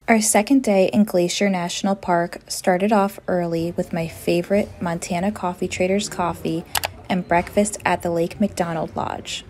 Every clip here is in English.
Our second day in Glacier National Park started off early with my favorite Montana Coffee Traders coffee and breakfast at the Lake McDonald Lodge.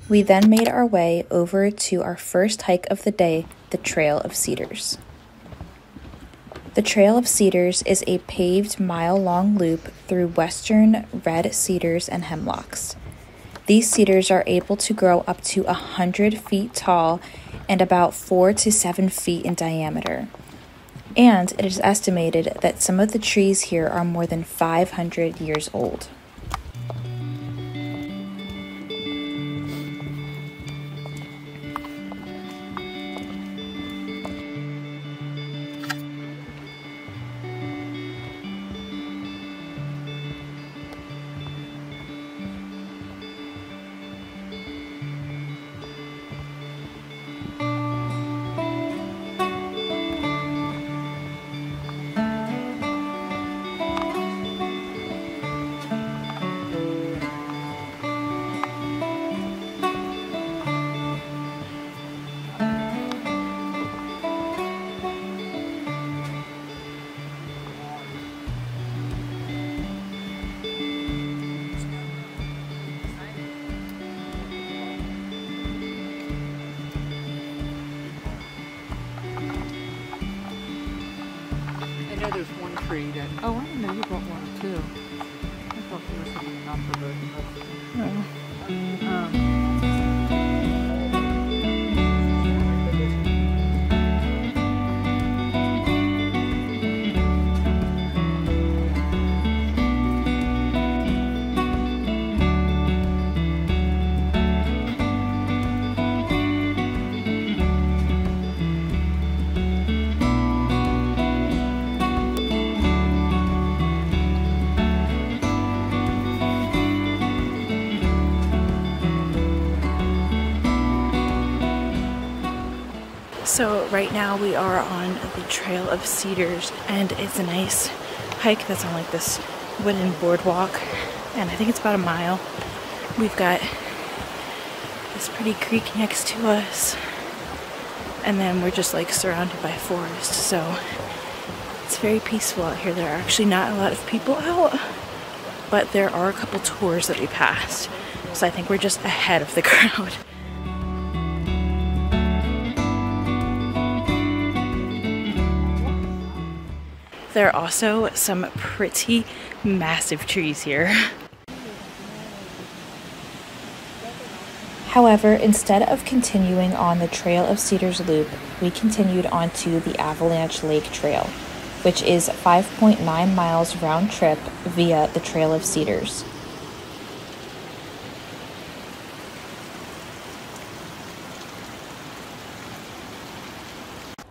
We then made our way over to our first hike of the day, the Trail of Cedars. The Trail of Cedars is a paved mile-long loop through western red cedars and hemlocks. These cedars are able to grow up to 100 feet tall and about 4 to 7 feet in diameter. And it is estimated that some of the trees here are more than 500 years old. I know there's one tree that. Oh, I didn't know you bought one too. I thought there was something not for both of us. So right now we are on the Trail of Cedars, and it's a nice hike that's on like this wooden boardwalk, and I think it's about a mile. We've got this pretty creek next to us, and then we're just like surrounded by forest, so it's very peaceful out here. There are actually not a lot of people out, but there are a couple tours that we passed, so I think we're just ahead of the crowd. There are also some pretty massive trees here. However, instead of continuing on the Trail of Cedars loop, we continued onto the Avalanche Lake Trail, which is 5.9 miles round trip via the Trail of Cedars.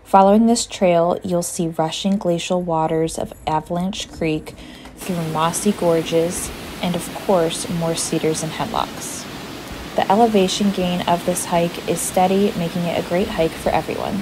Following this trail, you'll see rushing glacial waters of Avalanche Creek through mossy gorges, and of course, more cedars and hemlocks. The elevation gain of this hike is steady, making it a great hike for everyone.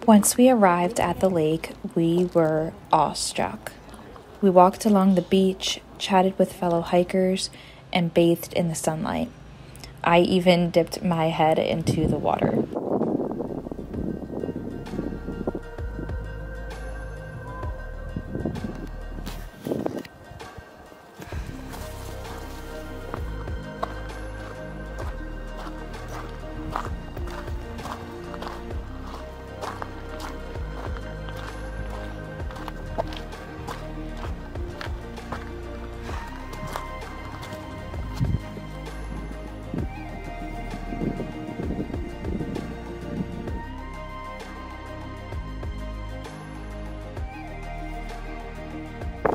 Once we arrived at the lake, we were awestruck. We walked along the beach, chatted with fellow hikers, and bathed in the sunlight. I even dipped my head into the water.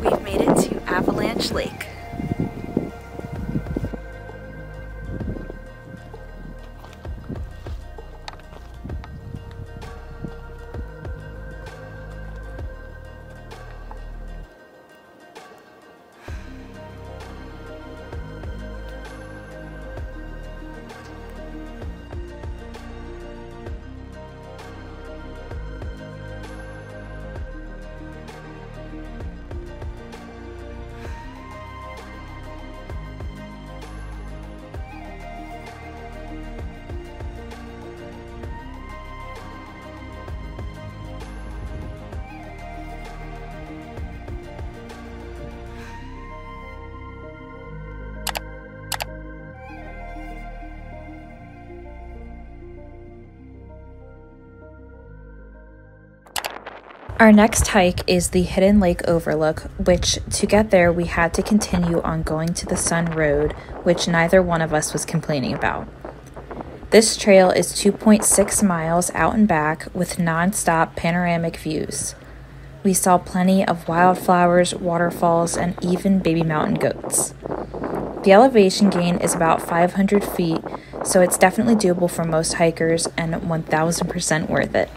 We've made it to Avalanche Lake. Our next hike is the Hidden Lake Overlook, which to get there we had to continue on going to the Sun Road, which neither one of us was complaining about. This trail is 2.6 miles out and back with non-stop panoramic views. We saw plenty of wildflowers, waterfalls, and even baby mountain goats. The elevation gain is about 500 feet, so it's definitely doable for most hikers and 1000% worth it.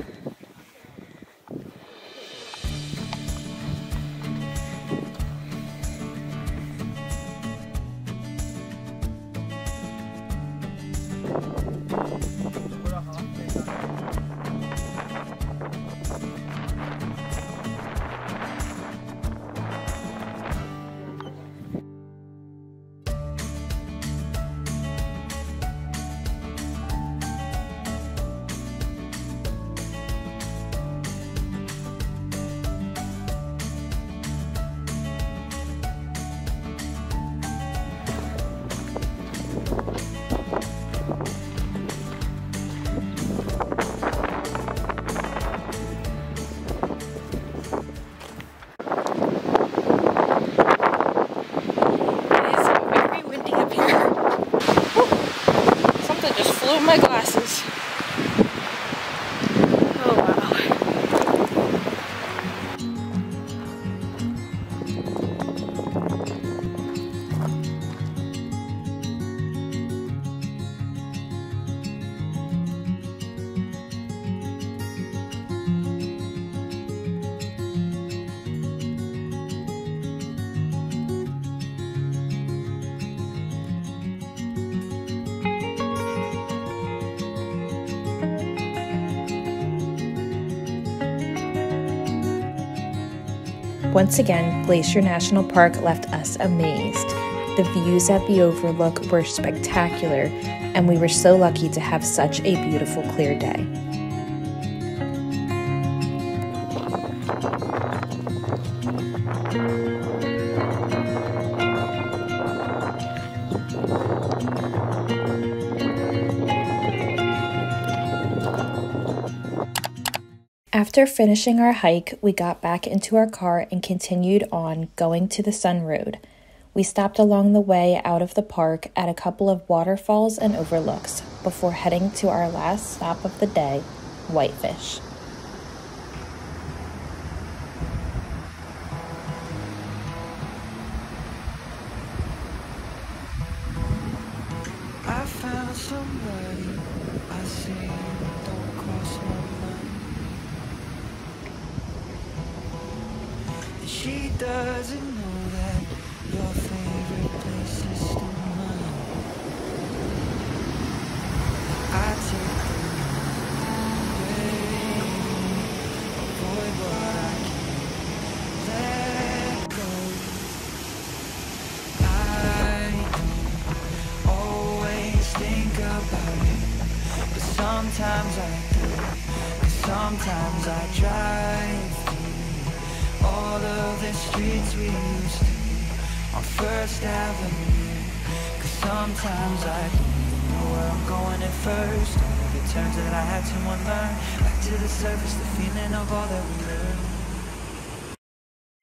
My glasses. Oh wow. Once again, Glacier National Park left us amazed. The views at the Overlook were spectacular, and we were so lucky to have such a beautiful, clear day. After finishing our hike, we got back into our car and continued on going to the Sun Road. We stopped along the way out of the park at a couple of waterfalls and overlooks before heading to our last stop of the day, Whitefish. I found somebody I see don't cross my mind. She doesn't know that your favorite place is still mine. I take away, avoid what I can't let go. sometimes I drive through all of the streets we used to on First Avenue. Cause sometimes I don't know where I'm going at first. All the turns that I had to unlearn. Back to the surface, the feeling of all that we learned.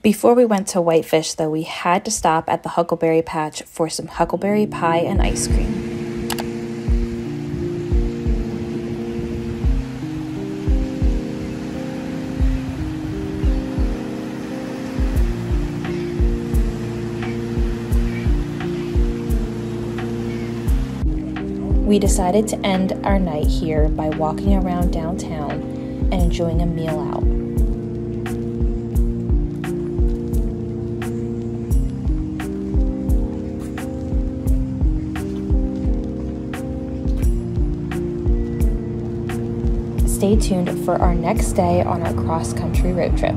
Before we went to Whitefish, though, we had to stop at the Huckleberry Patch for some huckleberry pie and ice cream. We decided to end our night here by walking around downtown and enjoying a meal out. Stay tuned for our next day on our cross-country road trip.